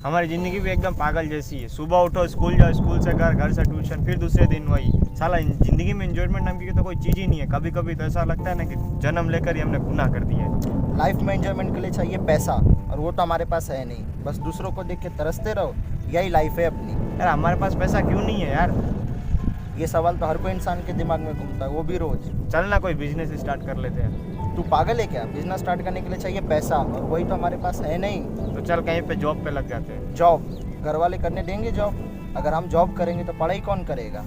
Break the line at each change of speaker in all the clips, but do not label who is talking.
हमारी ज़िंदगी भी एकदम पागल जैसी है। सुबह उठो, स्कूल जाओ, स्कूल से घर से ट्यूशन, फिर दूसरे दिन वही। साला ज़िंदगी में एंजॉयमेंट नाम की तो कोई चीज़ ही नहीं है। कभी कभी तो ऐसा लगता है ना कि जन्म लेकर ही हमने गुनाह कर दिया है।
लाइफ में एंजॉयमेंट के लिए चाहिए पैसा, और वो तो हमारे पास है नहीं। बस दूसरों को देख के तरसते रहो, यही लाइफ है अपनी।
यार हमारे पास पैसा क्यों नहीं है यार?
ये सवाल तो हर कोई इंसान के दिमाग में घूमता है, वो भी रोज।
चल ना कोई बिजनेस स्टार्ट कर लेते हैं।
तू पागल है क्या? बिजनेस स्टार्ट करने के लिए चाहिए पैसा, और वही तो हमारे पास है नहीं।
तो चल कहीं पे जॉब पे लग जाते हैं।
जॉब घर वाले करने देंगे जॉब? अगर हम जॉब करेंगे तो पढ़ाई कौन करेगा?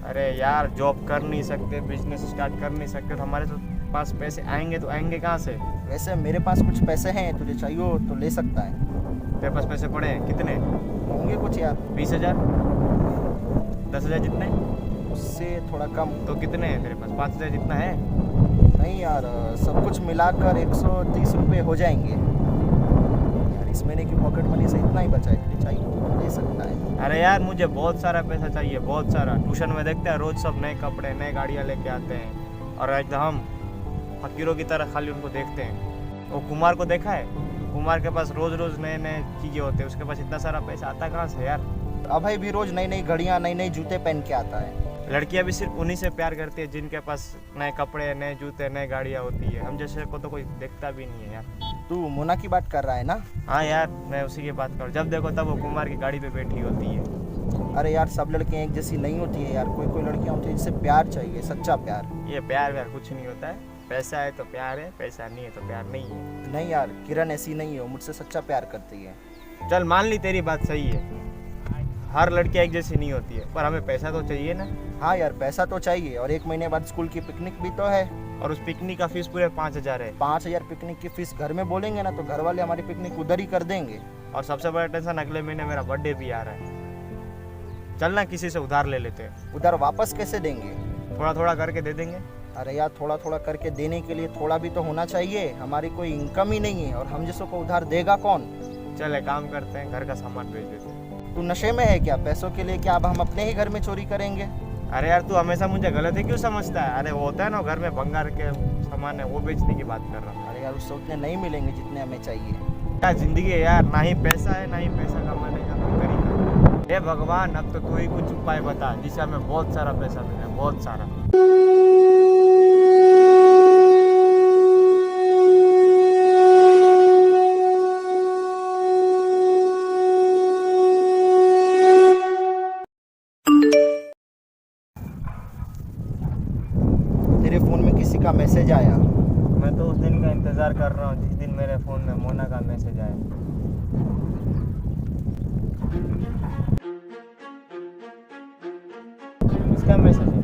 अरे यार जॉब कर नहीं सकते, बिजनेस स्टार्ट कर नहीं सकते तो हमारे पास पैसे आएंगे तो आएंगे कहाँ से?
वैसे मेरे पास कुछ पैसे हैं, तुझे चाहिए हो तो ले सकता है।
तेरे पास पैसे पड़े हैं? कितने?
होंगे कुछ यार।
20,000? 10,000 जितने?
उससे थोड़ा कम।
तो कितने हैं तेरे पास? 5,000 जितना है?
नहीं यार, सब कुछ मिलाकर 130 रुपये हो जाएंगे यार। इस महीने की पॉकेट मनी से इतना ही बचा है, तुझे चाहिए तो ले सकता है।
अरे यार मुझे बहुत सारा पैसा चाहिए, बहुत सारा। ट्यूशन में देखते हैं रोज सब नए कपड़े, नए गाड़ियाँ लेके आते हैं, और आज हम फकीरों की तरह खाली उनको देखते हैं। वो कुमार को देखा है? कुमार के पास रोज रोज नए नए चीज़ें होते हैं, उसके पास इतना सारा पैसा आता कहाँ से यार?
अभय भी रोज नई नई घड़ियाँ, नई नई जूते पहन के आता है।
लड़कियां भी सिर्फ उन्हीं से प्यार करती है जिनके पास नए कपड़े, नए जूते, नए गाड़ियाँ होती है। हम जैसे को तो कोई देखता भी नहीं है यार।
तू मोना की बात कर रहा है ना?
हाँ यार मैं उसी की बात करूँ। जब देखो तब वो कुमार की गाड़ी पे बैठी होती है।
अरे यार, सब लड़कियाँ एक जैसी नहीं होती है यार। कोई कोई लड़कियाँ होती है जिससे प्यार चाहिए, सच्चा प्यार।
ये प्यार व्यार कुछ नहीं होता है। पैसा है तो प्यार है, पैसा नहीं है तो प्यार नहीं है।
नहीं यार, किरण ऐसी नहीं है, वो मुझसे सच्चा प्यार करती है।
चल मान ली तेरी बात सही है, हर लड़की एक जैसी नहीं होती है, पर हमें पैसा तो चाहिए ना।
हाँ यार, पैसा तो चाहिए, और 1 महीने बाद स्कूल की पिकनिक भी तो है।
और उस पिकनिक का फीस पूरे 5,000 है।
5,000 पिकनिक की फीस घर में बोलेंगे ना तो घर वाले हमारी पिकनिक उधर ही कर देंगे।
और सबसे बड़ा टेंशन, अगले महीने मेरा बर्थडे भी आ रहा है। चल ना किसी से उधार ले लेते हैं।
उधर वापस कैसे देंगे?
थोड़ा थोड़ा करके दे देंगे।
अरे यार, थोड़ा थोड़ा करके देने के लिए थोड़ा भी तो होना चाहिए। हमारी कोई इनकम ही नहीं है, और हम जैसों को उधार देगा कौन?
चल एक काम करते हैं, घर का सामान भेज देते हैं।
तू नशे में है क्या? पैसों के लिए क्या अब हम अपने ही घर में चोरी करेंगे?
अरे यार तू हमेशा मुझे गलत ही क्यों समझता है? अरे वो होता है ना घर में भंगार के सामान है, वो बेचने की बात कर रहा हूँ।
अरे यार, उससे उतने नहीं मिलेंगे जितने हमें चाहिए।
क्या जिंदगी है यार, ना ही पैसा है ना ही पैसा कमाने का कोई तरीका। हे भगवान, अब तो तू ही कुछ उपाय बता जिससे हमें बहुत सारा पैसा मिले, बहुत सारा।
तेरे फोन में किसी का मैसेज आया?
मैं तो उस दिन का इंतजार कर रहा हूँ जिस दिन मेरे फोन में मोना का मैसेज आया। किसका मैसेज है?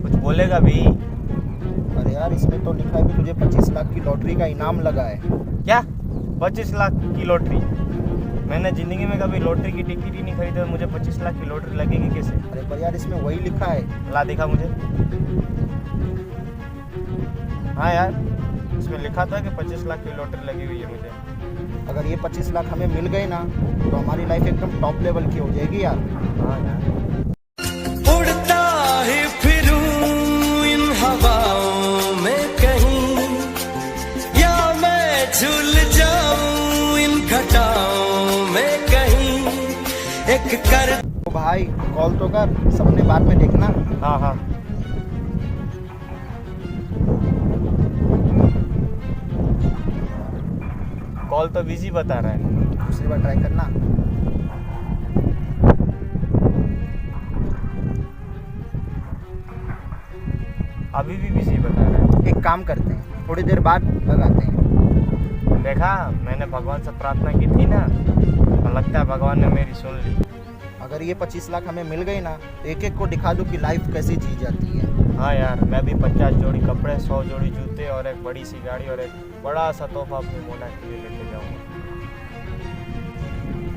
कुछ बोलेगा भी?
अरे यार, इसमें तो लिखा है कि तुझे 25 लाख की लॉटरी का इनाम लगा है।
क्या 25 लाख की लॉटरी? मैंने ज़िंदगी में कभी लॉटरी की टिकट ही नहीं खरीदी, मुझे 25 लाख की लॉटरी लगेगी कैसे?
अरे पर यार, इसमें वही लिखा है।
ला दिखा मुझे। हाँ यार, इसमें लिखा था कि 25 लाख की लॉटरी लगी हुई है मुझे।
अगर ये 25 लाख हमें मिल गए ना तो हमारी लाइफ एकदम टॉप लेवल की हो जाएगी यार।
हाँ यार।
उड़ता ही फिरूं इन हवाओं में कहीं, या मैं झूल जाऊं इन घटाओं में कहीं। एक कर
तो भाई कॉल तो कर, सबने बाद में देखना।
हाँ हाँ। कॉल तो बिजी बता रहा है।
दूसरी बार ट्राई करना।
अभी भी बिजी बता रहा है।
एक काम करते हैं, थोड़ी देर बाद लगाते हैं।
देखा, मैंने भगवान से प्रार्थना की थी ना, तो लगता है भगवान ने मेरी सुन ली।
अगर ये 25 लाख हमें मिल गई ना तो एक एक को दिखा दो कि लाइफ कैसे जी जाती है।
हाँ यार, मैं भी 50 जोड़ी कपड़े, 100 जोड़ी जूते और एक बड़ी सी गाड़ी और एक बड़ा सा तोहफा अपनी मोना के लिए लेके जाऊँगा।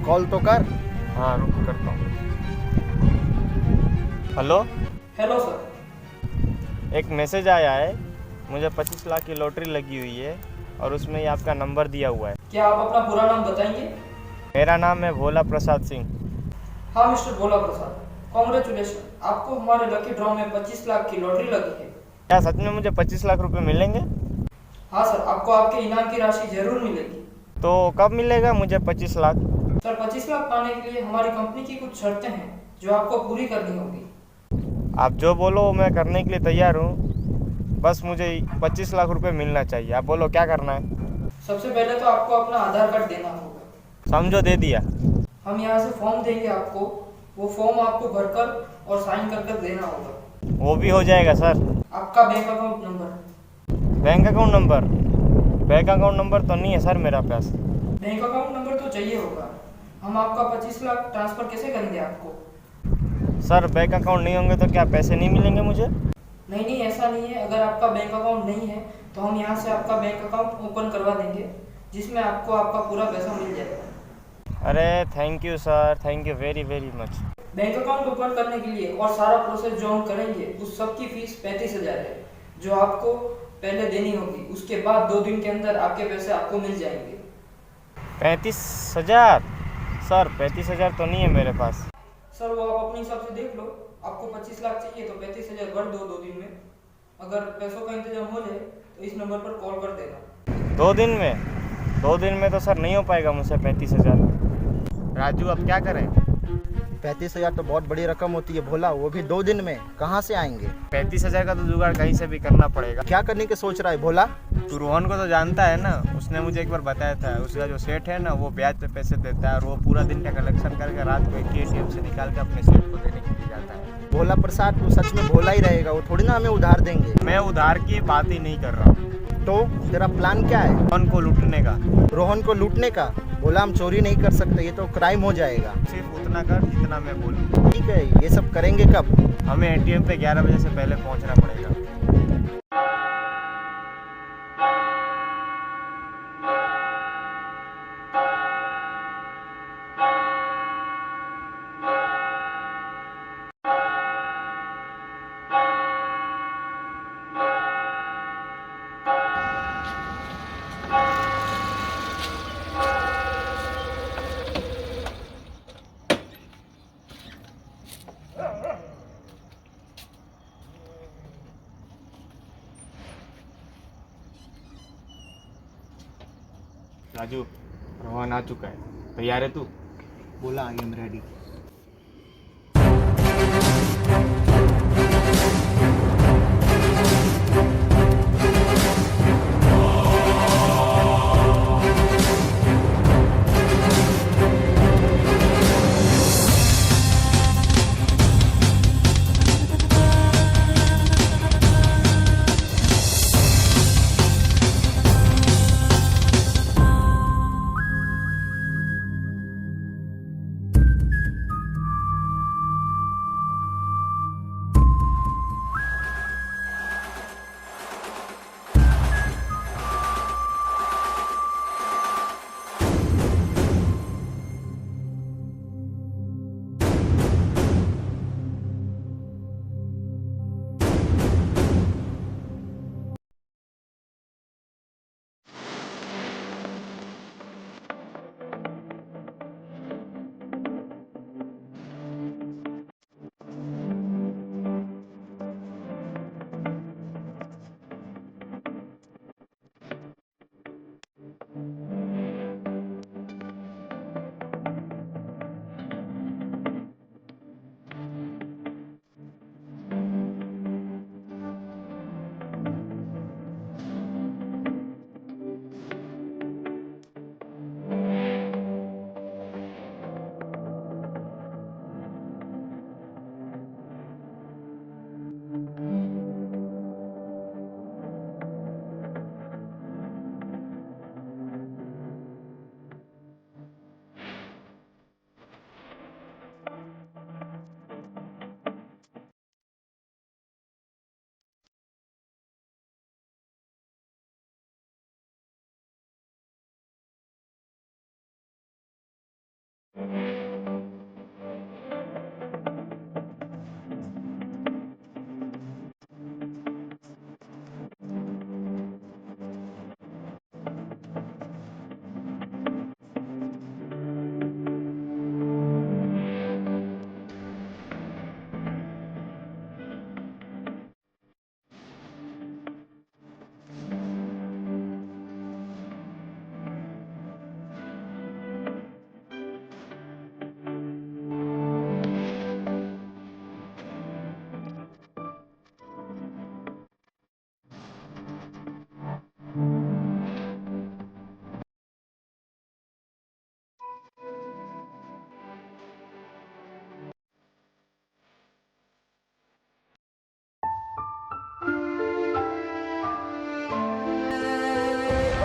कॉल तो कर।
हाँ रुक करता हूँ। Hello
hello sir.
एक मैसेज आया है, मुझे 25 लाख की लॉटरी लगी हुई है और उसमें ही आपका नंबर दिया हुआ है।
क्या आप अपना पूरा नाम बताएंगे?
मेरा नाम है भोला प्रसाद सिंह।
हाँ मिस्टर भोला प्रसाद, कॉन्ग्रेचुलेशन, आपको हमारे लकी ड्रॉ में 25 लाख की लॉटरी लगी है।
क्या सच में मुझे 25 लाख रुपए मिलेंगे?
हाँ सर, आपको आपके इनाम की राशि जरूर मिलेगी।
तो कब मिलेगा मुझे 25 लाख?
सर 25 लाख पाने के लिए हमारी कंपनी की कुछ शर्तें हैं जो आपको पूरी करनी होगी।
आप जो बोलो मैं करने के लिए तैयार हूँ, बस मुझे 25 लाख रुपए मिलना चाहिए। आप बोलो क्या करना है?
सबसे पहले तो आपको अपना आधार कार्ड देना होगा।
समझो दे दिया।
हम यहाँ से फॉर्म देंगे आपको, वो फॉर्म आपको भरकर और साइन कर कर देना होगा।
वो भी हो जाएगा सर।
आपका bank account number.
Bank account number? Bank account number तो नहीं है सर मेरा पास।
बैंक अकाउंट नंबर तो चाहिए होगा। हम आपका 25 लाख ट्रांसफर कैसे करेंगे आपको?
सर बैंक अकाउंट नहीं होंगे तो क्या पैसे नहीं मिलेंगे मुझे?
नहीं नहीं, ऐसा नहीं है। अगर आपका बैंक अकाउंट नहीं है तो हम यहाँ से आपका बैंक अकाउंट ओपन करवा देंगे, जिसमें आपको आपका पूरा पैसा मिल जाएगा।
अरे thank you sir, thank you very very much.
Bank account open करने के लिए और सारा प्रोसेस जो हम करेंगे उस सब की फीस 35,000 है, जो आपको पहले देनी होगी। उसके बाद 2 दिन के अंदर आपके पैसे आपको मिल जाएंगे।
35,000? सर 35,000 तो नहीं है मेरे पास।
सर वो आप अपने हिसाब से देख लो। आपको 25 लाख चाहिए तो 35,000 भर दो 2 दिन में। अगर पैसों का इंतजाम हो जाए तो इस नंबर पर कॉल कर देना।
2 दिन में? 2 दिन में तो सर नहीं हो पाएगा मुझसे 35,000। राजू अब क्या करें?
35,000 तो बहुत बड़ी रकम होती है भोला, वो भी 2 दिन में कहाँ से आएंगे?
35,000 का तो जुगाड़ कहीं से भी करना पड़ेगा।
क्या करने की सोच रहा है भोला?
तू रोहन को तो जानता है ना, उसने मुझे एक बार बताया था। उसका जो सेठ है ना वो ब्याज पे पैसे देता है और वो पूरा दिन का कलेक्शन करके रात को ATM से निकाल के अपने सेठ को देने के लिए जाता है।
भोला प्रसाद तू सच में भोला ही रहेगा, वो थोड़ी ना हमें उधार देंगे।
मैं उधार की बात ही नहीं कर रहा हूँ।
तो तेरा प्लान क्या है?
रोहन को लूटने का।
रोहन को लूटने का? भोला हम चोरी नहीं कर सकते, ये तो क्राइम हो जाएगा।
सिर्फ उतना कर जितना मैं बोलूँ।
ठीक है, ये सब करेंगे कब?
हमें ATM पे 11 बजे से पहले पहुँचना पड़ेगा। राजू, रोहन आ चुका है। तैयार है तू?
बोला आई एम रेडी।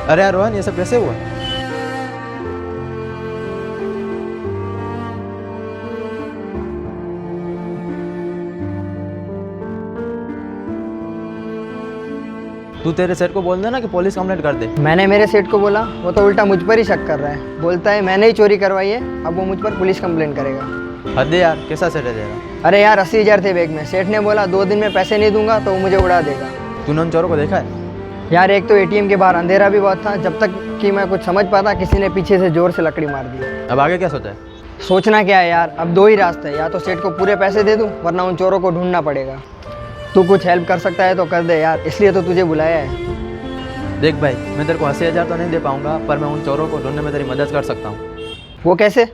अरे यार रोहन, ये सब कैसे हुआ? तू तेरे सेठ को बोल देना कि पुलिस कंप्लेंट कर दे।
मैंने मेरे सेठ को बोला, वो तो उल्टा मुझ पर ही शक कर रहा है। बोलता है मैंने ही चोरी करवाई है, अब वो मुझ पर पुलिस कंप्लेंट करेगा।
हद है यार, कैसा सेठ है तेरा?
अरे यार 80,000 थे बैग में। सेठ ने बोला 2 दिन में पैसे नहीं दूंगा तो वो मुझे उड़ा देगा।
तूने उन चोरों को देखा है?
यार एक तो एटीएम के बाहर अंधेरा भी बहुत था, जब तक कि मैं कुछ समझ पाता किसी ने पीछे से जोर से लकड़ी मार दी।
अब आगे क्या सोचा है?
सोचना क्या है यार, अब 2 ही रास्ते हैं, या तो सेठ को पूरे पैसे दे दूं वरना उन चोरों को ढूंढना पड़ेगा। तू कुछ हेल्प कर सकता है तो कर दे यार, इसलिए तो तुझे बुलाया है।
देख भाई, मैं तेरे को 80,000 तो नहीं दे पाऊंगा, पर मैं उन चोरों को ढूंढने में तेरी मदद कर सकता हूँ।
वो कैसे?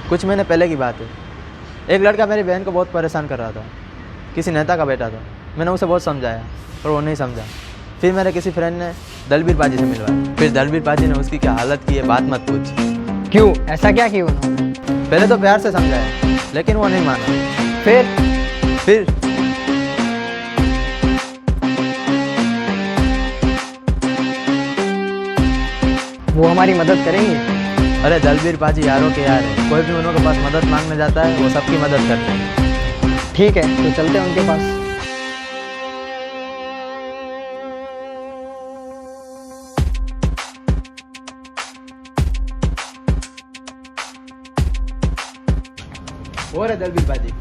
कुछ महीने पहले की बात है। एक लड़का मेरी बहन को बहुत परेशान कर रहा था। किसी नेता का बेटा था। मैंने उसे बहुत समझाया पर वो नहीं समझा। फिर मेरे किसी फ्रेंड ने दलबीर पाजी से मिलवाया। फिर दलबीर पाजी ने उसकी क्या हालत की है, बात मत पूछ।
क्यों, ऐसा क्या किया उन्होंने?
पहले तो प्यार से समझाया, लेकिन वो नहीं माना। फिर
वो हमारी मदद करेंगे?
अरे दलबीर पाजी यारों के यार है। कोई भी उनके पास मदद मांगने जाता है वो सबकी मदद करते हैं।
ठीक है, तो चलते हैं उनके पास।
और है दलबीर पाजी।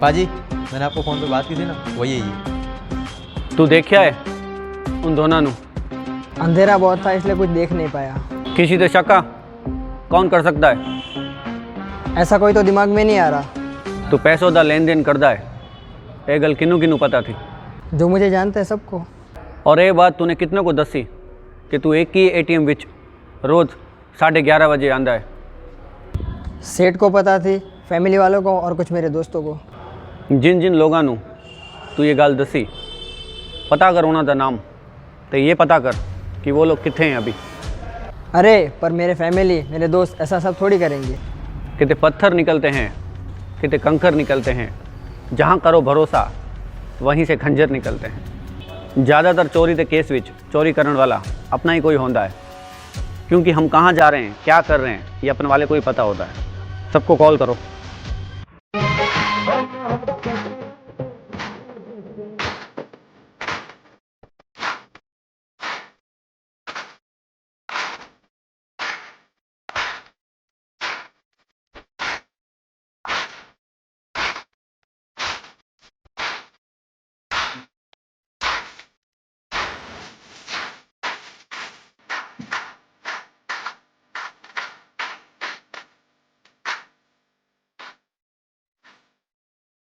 पाजी, मैंने आपको फ़ोन पे बात की थी ना, वही है ये।
तू देखिया है उन दोनों नू?
अंधेरा बहुत था इसलिए कुछ देख नहीं पाया।
किसी ते शक्का कौन कर सकता है?
ऐसा कोई तो दिमाग में नहीं आ रहा।
तू पैसों का लेन देन करता है, ये गल किनू किनू पता थी?
जो मुझे जानते हैं सबको।
और ये बात तूने कितने को दसी कि तू एक ही एटीएम विच रोज़ 11:30 बजे आंदा है?
सेठ को पता थी, फैमिली वालों को और कुछ मेरे दोस्तों को।
जिन जिन लोगों नू तू ये गल दसी, पता कर उन्हों का नाम, तो ये पता कर कि वो लोग कितने हैं अभी।
अरे पर मेरे फैमिली, मेरे दोस्त ऐसा सब थोड़ी करेंगे।
कितने पत्थर निकलते हैं, कितने कंकर निकलते हैं। जहाँ करो भरोसा वहीं से खंजर निकलते हैं। ज़्यादातर चोरी के केस विच चोरी करने वाला अपना ही कोई होता है, क्योंकि हम कहाँ जा रहे हैं, क्या कर रहे हैं, ये अपने वाले को ही पता होता है। सबको कॉल करो।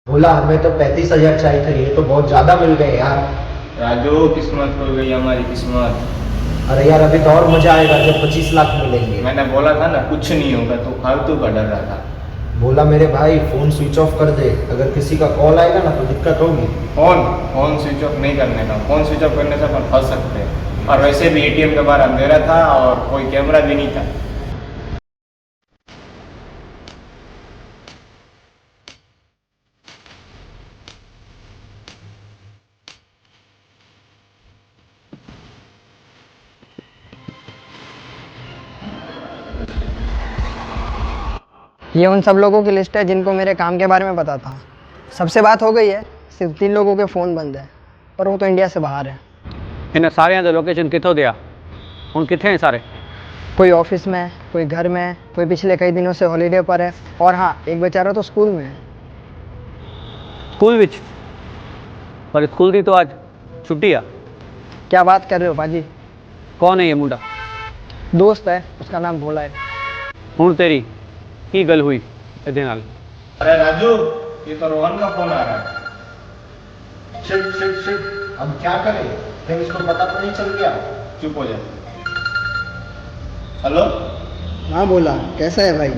बोला हमें तो 35,000 चाहिए थे, ये तो बहुत ज्यादा मिल गए यार।
राजू, किस्मत खो गई हमारी किस्मत।
अरे यार अभी तो और मजा आएगा जब 25 लाख मिलेंगे।
मैंने बोला था ना कुछ नहीं होगा, तो फालतू का डर रहा था।
बोला मेरे भाई फोन स्विच ऑफ कर दे, अगर किसी का कॉल आएगा ना तो दिक्कत होगी।
फोन स्विच ऑफ नहीं करने का। फोन स्विच ऑफ करने से अपन फंस सकते हैं, और वैसे भी एटीएम के बाहर अंधेरा था और कोई कैमरा भी नहीं था।
ये उन सब लोगों की लिस्ट है जिनको मेरे काम के बारे में पता था। सबसे बात हो गई है, सिर्फ 3 लोगों के फ़ोन बंद है, पर वो तो इंडिया से बाहर है।
इन्हें सारे यहाँ लोकेशन कितों दिया? उन कितने हैं सारे?
कोई ऑफिस में, कोई घर में, कोई पिछले कई दिनों से हॉलीडे पर है, और हाँ एक बेचारा तो स्कूल में है।
School which? पर स्कूल की तो आज छुट्टी है।
क्या बात कर रहे हो पाजी?
कौन है ये मुंडा?
दोस्त है, उसका नाम भोला है।
हूँ तेरी की गल हुई इहदे नाल?
अरे राजू, ये तो रोहन का फोन आ रहा है।
शिट, अब क्या करें? कहीं इसको पता तो नहीं चल गया?
चुप हो जा। हेलो।
हाँ बोला, कैसा है भाई?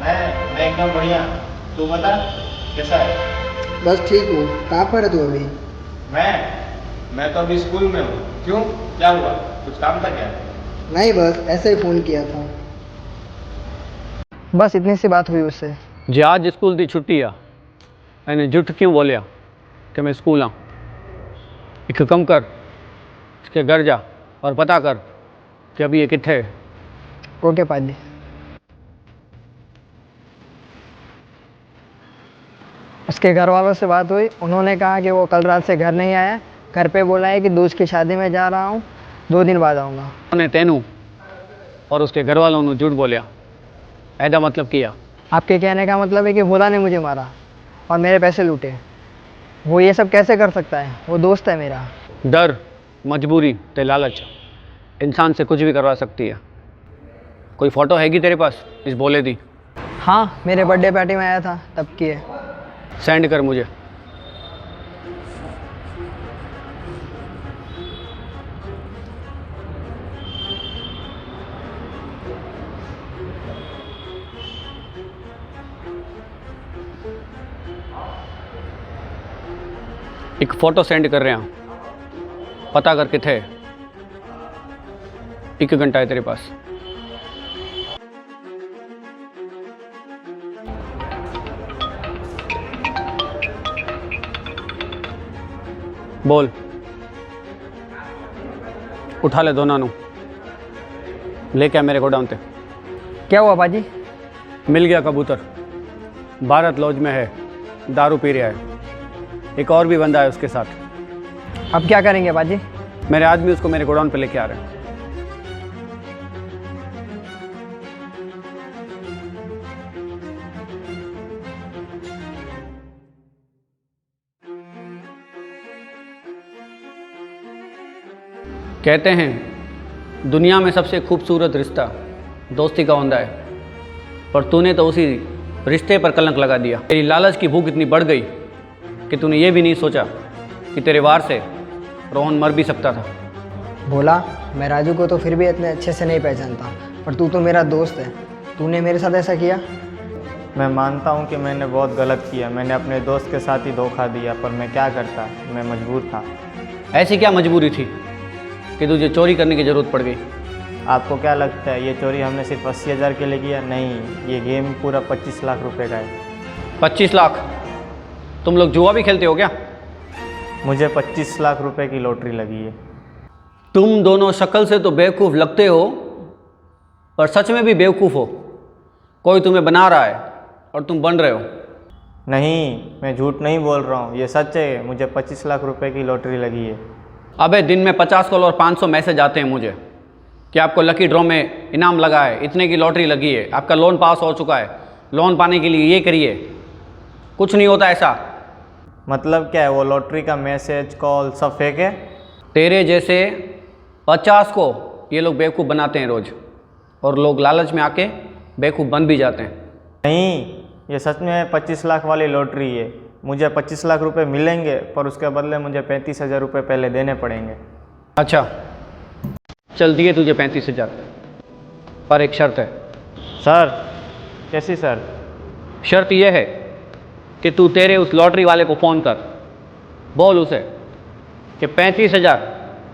मैं एकदम बढ़िया। तू बता कैसा है?
बस ठीक हूँ। कहाँ पर है तू अभी?
मैं तो अभी स्कूल में हूँ। क्यों, क्या हुआ? कुछ काम था क्या?
नहीं, बस ऐसे ही फ़ोन किया था। बस इतनी सी बात हुई उससे।
जे आज स्कूल की छुट्टी आ એને જૂઠ क्यों बोलिया कि मैं स्कूल आऊँ? एक कम कर, इसके घर जा और पता कर कि अभी ये कितने है।
ओके पाजी। उसके घर वालों से बात हुई, उन्होंने कहा कि वो कल रात से घर नहीं आया। घर पे बोला है कि दोस्त की शादी में जा रहा हूँ, 2 दिन बाद आऊँगा।
उन्होंने तेनू और उसके घर वालों ने झूठ बोलिया, ऐसा मतलब किया।
आपके कहने का मतलब है कि भोला ने मुझे मारा और मेरे पैसे लूटे। वो ये सब कैसे कर सकता है? वो दोस्त है मेरा।
डर, मजबूरी ते लालच इंसान से कुछ भी करवा सकती है। कोई फ़ोटो हैगी तेरे पास इस बोले दी?
हाँ, मेरे बर्थडे पार्टी में आया था तब की है।
सेंड कर मुझे। एक फ़ोटो सेंड कर रहे हैं, पता कर किथे। 1 घंटा है तेरे पास। बोल, उठा ले दोनों नू, लेके आ मेरे गोडाउन पे।
क्या हुआ बाजी?
मिल गया कबूतर, भारत लॉज में है, दारू पी रहा है। एक और भी बंदा है उसके साथ।
अब क्या करेंगे बाजी?
मेरे आदमी उसको मेरे गोडाउन पे लेके आ रहे हैं। कहते हैं दुनिया में सबसे खूबसूरत रिश्ता दोस्ती का होता है, पर तूने तो उसी रिश्ते पर कलंक लगा दिया। तेरी लालच की भूख इतनी बढ़ गई कि तूने ये भी नहीं सोचा कि तेरे वार से रोहन मर भी सकता था।
भोला, मैं राजू को तो फिर भी इतने अच्छे से नहीं पहचानता, पर तू तो मेरा दोस्त है। तूने मेरे साथ ऐसा किया?
मैं मानता हूँ कि मैंने बहुत गलत किया। मैंने अपने दोस्त के साथ ही धोखा दिया, पर मैं क्या करता, मैं मजबूर था।
ऐसी क्या मजबूरी थी कि तुझे चोरी करने की ज़रूरत पड़ गई?
आपको क्या लगता है ये चोरी हमने सिर्फ 80,000 के लिए किया? नहीं, ये गेम पूरा 25 लाख रुपए का है।
25 लाख? तुम लोग जुआ भी खेलते हो क्या?
मुझे 25 लाख रुपए की लॉटरी लगी है।
तुम दोनों शक्ल से तो बेवकूफ़ लगते हो, पर सच में भी बेवकूफ़ हो। कोई तुम्हें बना रहा है और तुम बन रहे हो।
नहीं, मैं झूठ नहीं बोल रहा हूँ, ये सच है। मुझे 25 लाख रुपए की लॉटरी लगी है।
अबे दिन में 50 कॉल और 500 मैसेज आते हैं मुझे कि आपको लकी ड्रॉ में इनाम लगा है, इतने की लॉटरी लगी है, आपका लोन पास हो चुका है, लोन पाने के लिए ये करिए। कुछ नहीं होता ऐसा।
मतलब क्या है? वो लॉटरी का मैसेज कॉल सब फेक है?
तेरे जैसे 50 को ये लोग बेवकूफ़ बनाते हैं रोज़, और लोग लालच में आके बेवकूफ़ बन भी जाते हैं।
नहीं, ये सच में 25 लाख वाली लॉटरी है। मुझे 25 लाख रुपए मिलेंगे, पर उसके बदले मुझे 35,000 रुपये पहले देने पड़ेंगे।
अच्छा चल, दिए तुझे 35,000, पर एक शर्त है।
सर, कैसी सर?
शर्त यह है कि तू तेरे उस लॉटरी वाले को फ़ोन कर, बोल उसे कि 35,000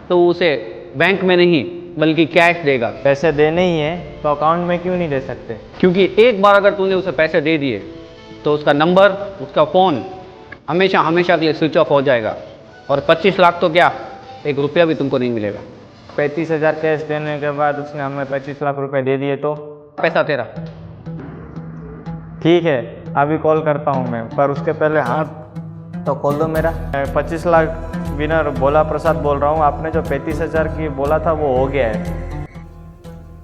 तो उसे बैंक में नहीं बल्कि कैश देगा।
पैसे देने ही हैं तो अकाउंट में क्यों नहीं दे सकते?
क्योंकि एक बार अगर तूने उसे पैसे दे दिए तो उसका नंबर, उसका फ़ोन हमेशा हमेशा के लिए स्विच ऑफ हो जाएगा, और 25 लाख तो क्या, 1 रुपया भी तुमको नहीं मिलेगा।
35,000 कैश देने के बाद उसने हमें 25 लाख रुपए दे दिए तो?
पैसा तेरा।
ठीक है, अभी कॉल करता हूँ मैं, पर उसके पहले हाथ तो खोल दो मेरा। 25 लाख विनर भोला प्रसाद बोल रहा हूँ। आपने जो 35,000 की बोला था वो हो गया है।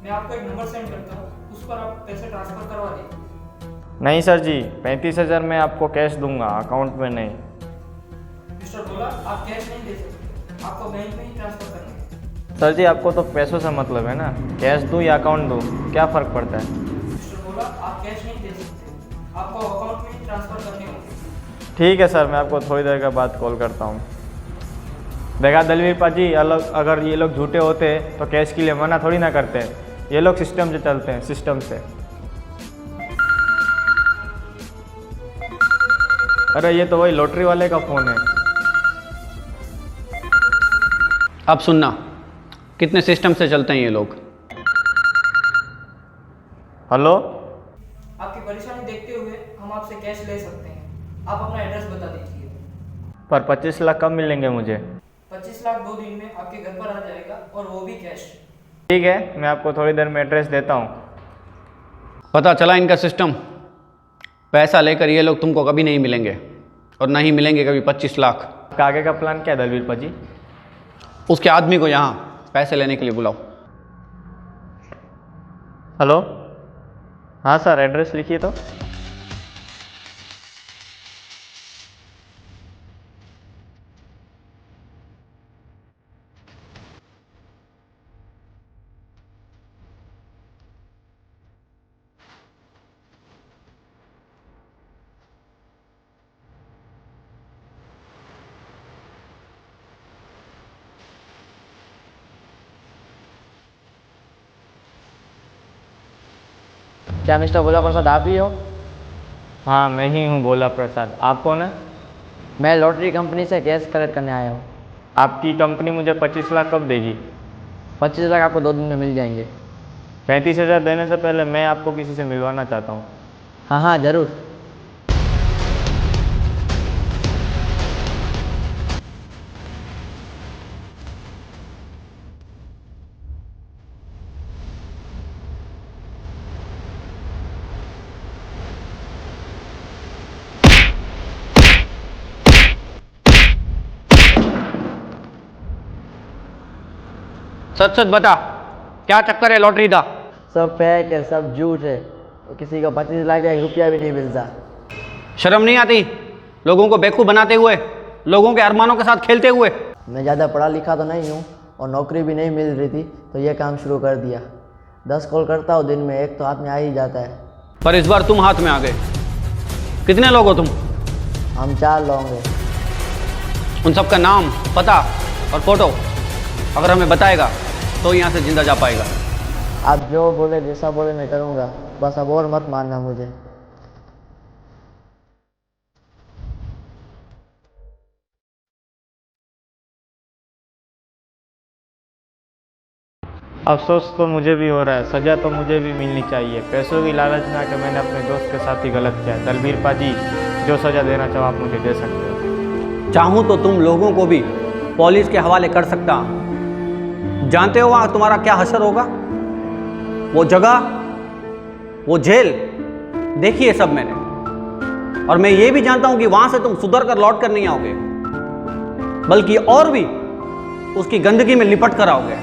मैं आपको एक नंबर सेंड करता हूँ, उस पर आप पैसे ट्रांसफर करवा दें।
नहीं सर जी, 35,000 मैं आपको कैश दूंगा, अकाउंट में नहीं।
मिस्टर भोला, आप कैश नहीं दे सकते, आपको बैंक में ही ट्रांसफर करना है।
सर जी, आपको तो पैसों से मतलब है ना, कैश दूँ या अकाउंट दूँ, क्या फ़र्क पड़ता है?
मिस्टर भोला, आप कैश नहीं दे सकते, आपको अकाउंट में ही ट्रांसफर करने होंगे।
ठीक है सर, मैं आपको थोड़ी देर के बाद कॉल करता हूँ। देखा दलवीर पाजी, अगर ये लोग झूठे होते तो कैश के लिए मना थोड़ी ना करते। ये लोग सिस्टम से चलते हैं, सिस्टम से। अरे ये तो वही लॉटरी वाले का फ़ोन है।
अब सुनना, कितने सिस्टम से चलते हैं ये लोग।
हेलो,
आपकी परेशानी देखते हुए हम आपसे कैश ले सकते हैं। आप अपना एड्रेस बता दीजिए।
पर 25 लाख कब मिलेंगे मुझे?
25 लाख 2 दिन में आपके घर पर आ जाएगा, और वो भी कैश।
ठीक है, मैं आपको थोड़ी देर में एड्रेस देता हूँ।
पता चला इनका सिस्टम। पैसा लेकर ये लोग तुमको कभी नहीं मिलेंगे, और ना ही मिलेंगे कभी 25 लाख।
आपका आगे का प्लान क्या है दलवीर पाजी?
उसके आदमी को यहाँ पैसे लेने के लिए बुलाओ।
हेलो, हाँ सर, एड्रेस लिखिए तो।
क्या मिस्टर भोला प्रसाद आप ही हो?
हाँ, मैं ही हूँ भोला प्रसाद। आप कौन है?
मैं लॉटरी कंपनी से कैश कलेक्ट करने आया हूँ।
आपकी कंपनी मुझे 25 लाख कब देगी?
25 लाख आपको 2 दिन में मिल जाएंगे।
35,000 देने से पहले मैं आपको किसी से मिलवाना चाहता हूँ।
हाँ हाँ ज़रूर।
सच सच बता, क्या चक्कर है लॉटरी का?
सब फेक है, सब झूठ है। तो किसी को 25 लाख का 1 रुपया भी नहीं मिलता।
शर्म नहीं आती लोगों को बेवकूफ़ बनाते हुए, लोगों के अरमानों के साथ खेलते हुए?
मैं ज़्यादा पढ़ा लिखा तो नहीं हूँ, और नौकरी भी नहीं मिल रही थी, तो ये काम शुरू कर दिया। 10 कॉल करता हूँ दिन में, एक तो हाथ में आ ही जाता है।
पर इस बार तुम हाथ में आ गए। कितने लोग हो तुम?
हम 4 लोग हैं।
उन सबका नाम, पता और फोटो अगर हमें बताएगा तो यहाँ से जिंदा जा पाएगा।
आप जो बोले, जैसा बोले मैं करूँगा, बस अब और मत मानना मुझे।
अफसोस तो मुझे भी हो रहा है, सज़ा तो मुझे भी मिलनी चाहिए। पैसों की लालच में आकर मैंने अपने दोस्त के साथ ही गलत किया। दलबीर पाजी, जो सज़ा देना चाहो आप मुझे दे सकते हो।
चाहूँ तो तुम लोगों को भी पुलिस के हवाले कर सकता हूँ। जानते हो वहाँ तुम्हारा क्या हशर होगा? वो जगह, वो जेल देखी है सब मैंने, और मैं ये भी जानता हूँ कि वहाँ से तुम सुधर कर लौट कर नहीं आओगे, बल्कि और भी उसकी गंदगी में लिपट कर आओगे।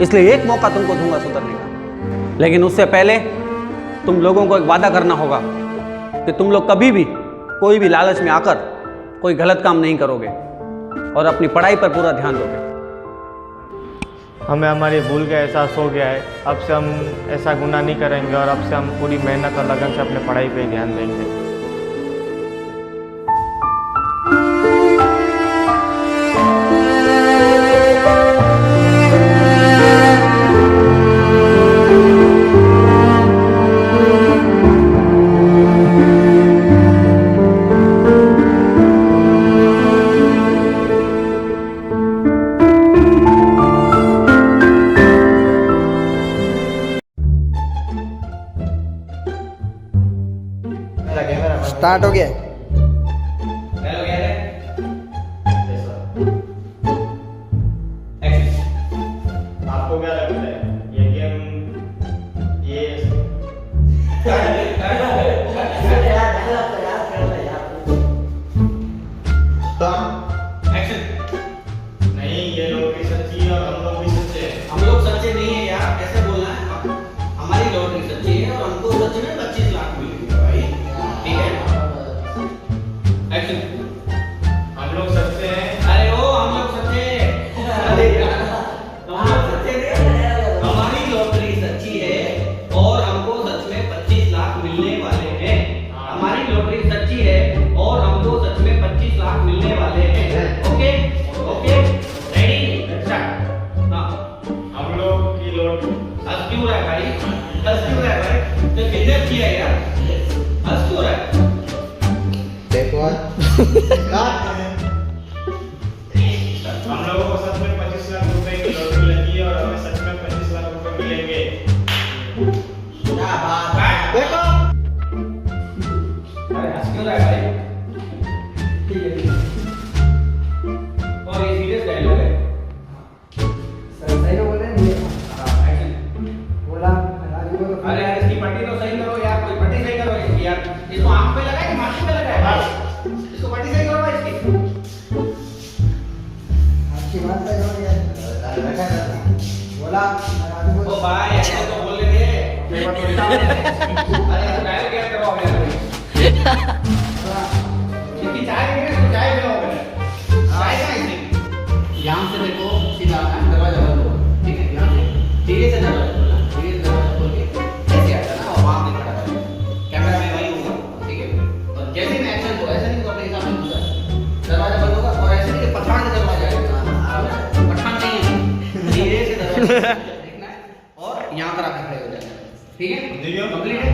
इसलिए एक मौका तुमको दूंगा सुधरने का, लेकिन उससे पहले तुम लोगों को एक वादा करना होगा कि तुम लोग कभी भी कोई भी लालच में आकर कोई गलत काम नहीं करोगे, और अपनी पढ़ाई पर पूरा ध्यान दोगे।
हमें हमारी भूल का एहसास हो गया है। अब से हम ऐसा गुनाह नहीं करेंगे, और अब से हम पूरी मेहनत और लगन से अपने पढ़ाई पे ध्यान देंगे।
स्टार्ट हो गया।
आपको क्या लगता है ये गेम ये नहीं, ये लोग भी सच्ची है और हम लोग भी सच्चे हैं।
हम लोग सच्चे नहीं है यार, कैसे बोलना है? हमारी लॉटरी सच्ची है और हमको सच में 25 लाख मिलेंगे भाई। ठीक है, ओ भाई ऐसे तो बोल रहे थे अरे तो डायल क्या करो इसकी चाय है तो चाय पियो चाय का इसी यहाँ से देखो सीधा दरवाजा बंद हो ठीक है यहाँ से धीरे से दरवाजा खोलना धीरे से दरवाजा खोल के ऐसे आता ना और वहाँ पे खड़ा कर कैमरा में वही होगा ठीक है और जैसे मैं एक्शन को ऐसा नहीं तो अपने हिसाब से घुसा दरवाजा बंद होगा और ऐसे नहीं पठान का दरवाजा है पठान नहीं है धीरे से दरवाजा देखना है और यहाँ पर आकर खड़े हो जाना है ठीक है कंप्लीट है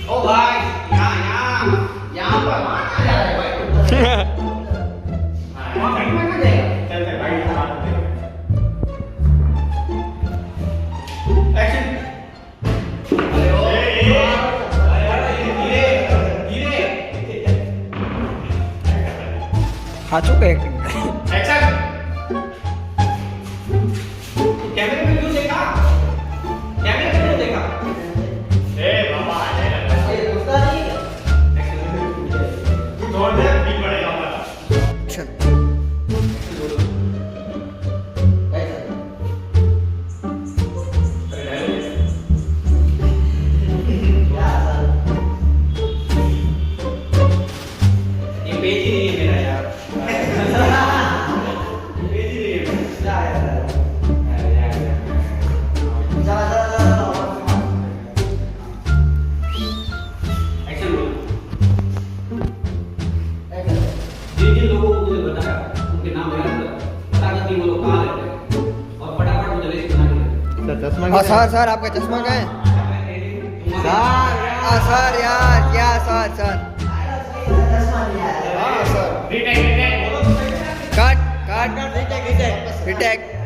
ओ भाई यहाँ पर वहाँ जा रहा है भाई वहाँ कहीं में ना जाएगा चलते भाई एक्शन अरे ओ धीरे
खा चुके हैं
एक्शन कैमरे में क्यों देखा कैमरे में क्यों देखा ए बाबा ये गुस्सा नहीं तू छोड़ दे भी पड़ेगा हमारा ये पेज ही नहीं है मेरा यार पेज ही नहीं है एक्शन बोलो जिन जिन लोगों को मुझे बताया उनके नाम याद करो पता करती वो लोग कहाँ रहते हैं और फटाफट मुझे लिस्ट बना के
चश्मा
हाँ सर आपका चश्मा कहाँ है सर यार क्या सर
रिटेक बोलो
कट रिटेक